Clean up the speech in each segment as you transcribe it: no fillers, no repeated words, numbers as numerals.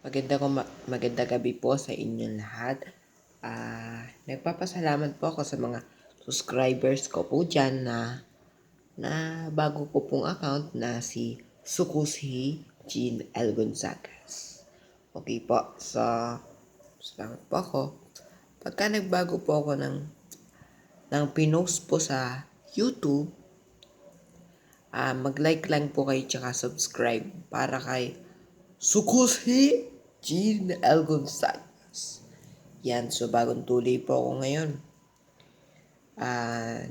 Magandang gabi po sa inyong lahat. Nagpapasalamat po ako sa mga subscribers ko po dyan na bago ko pong account na si Sukusi Jean L. Gonzagas. Okay po, so salamat po ako. Pagka nagbago po ako ng pinost po sa YouTube, mag-like lang po kayo tsaka subscribe para kay Sukusi Jean L. Gonzagas. Yan, so bagong tuli po ako ngayon.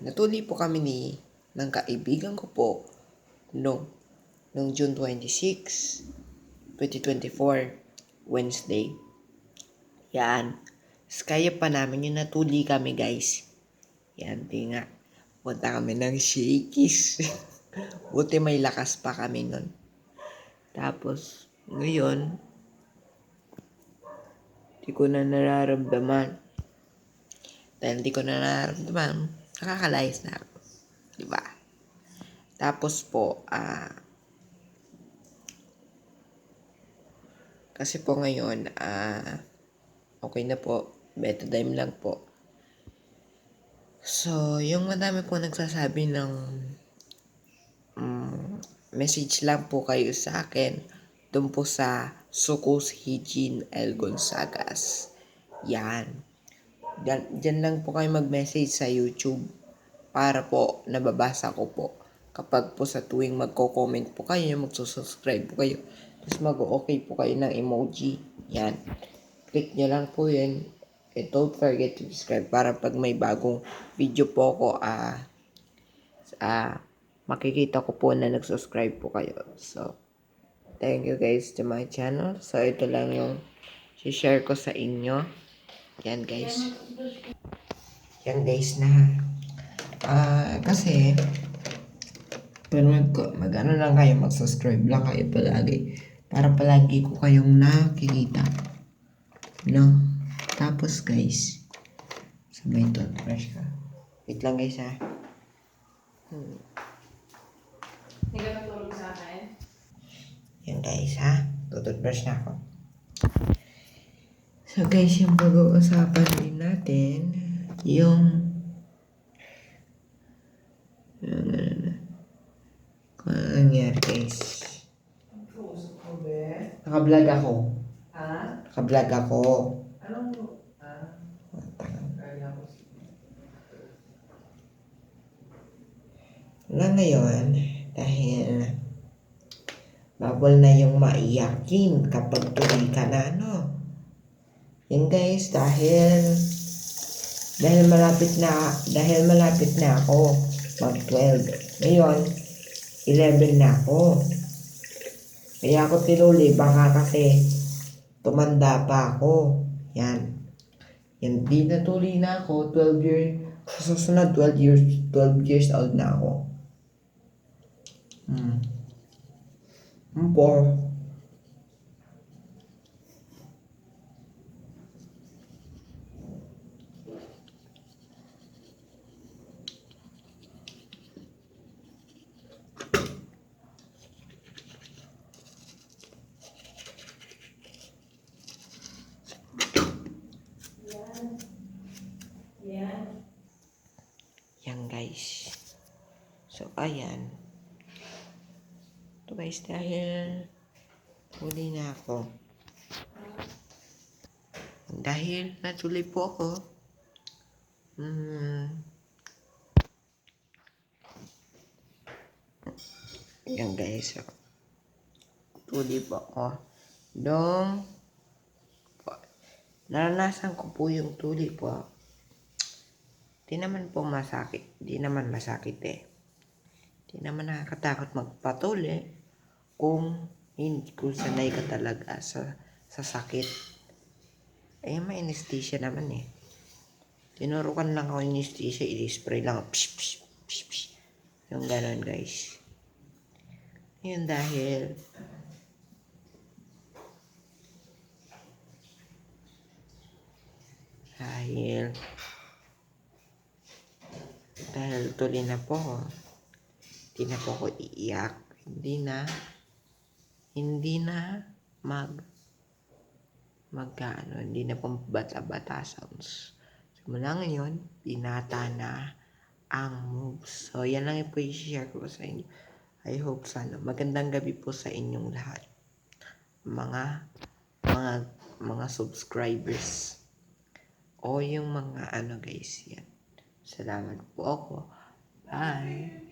Natuli po kami ng kaibigan ko po noong June 26, 2024, Wednesday. Yan. Kaya pa namin yung natuli kami, guys. Yan, nga. Punta kami ng Shakey's. Buti may lakas pa kami nun. Tapos, ngayon, di ko na nararamdaman. Dahil di ko na nararamdaman, nakakalayas na ako. Diba? Tapos po, kasi po ngayon, okay na po. Betadine lang po. So, yung madami po nagsasabi ng message lang po kayo sa akin doon po sa Sukusi Jean L. Gonzagas. Yan. Diyan lang po kayo mag-message sa YouTube para po nababasa ko po. Kapag po sa tuwing magko-comment po kayo, magsusubscribe po kayo, tapos mag-okay po kayo ng emoji. Yan. Click nyo lang po yun. And don't forget to subscribe para pag may bagong video po ako, makikita ko po na nag-subscribe po kayo. So, thank you guys to my channel. So, ito lang yung share ko sa inyo. Yan guys. Yan guys na. Kasi, mag-ano lang kayo, mag-subscribe lang kayo palagi. Para palagi ko kayong nakikita. No? Tapos guys, sabay toothbrush ka. Wait lang guys ha. Hindi ka natulog sa akin? Yan guys ha. Toothbrush na ako. So guys, yung pag-uusapan din natin, yung kung ano nangyari guys. Naka-vlog ako. Ha? Naka-vlog ako. Anong... Na ngayon, dahil bawal na yung maiyakin kapag tuloy ka na, no? Yan guys, dahil malapit na ako mag-12. Ngayon, 11 na ako. Kaya ako tinuli, baka kasi tumanda pa ako. Yan. Yan, di natuli na ako, 12 years. Sa susunod, 12 years old na ako. Po. Yan. Yan guys. So, ayan. Ito guys, dahil huli na ako. Dahil natuloy po ako. Yan guys. So, tuloy po ako. Naranasan ko po yung tuli po. Di naman po masakit. Di naman masakit eh. Di naman nakakatakot magpatuli kung sanay ka talaga sa sakit. Eh, may anesthesia naman eh. Tinurukan lang ako anesthesia, i-spray lang. Psh, psh, psh, psh. Yung ganon guys. Yun dahil tuloy na po ako. Hindi na po ako iiyak. Hindi na hindi na po bata-bata sounds. Simula ngayon, binata na ang moves. So, yan lang po i-share ko sa inyo. I hope sana. Magandang gabi po sa inyong lahat. Mga subscribers. O yung mga guys, yan. Salamat po ako. Bye!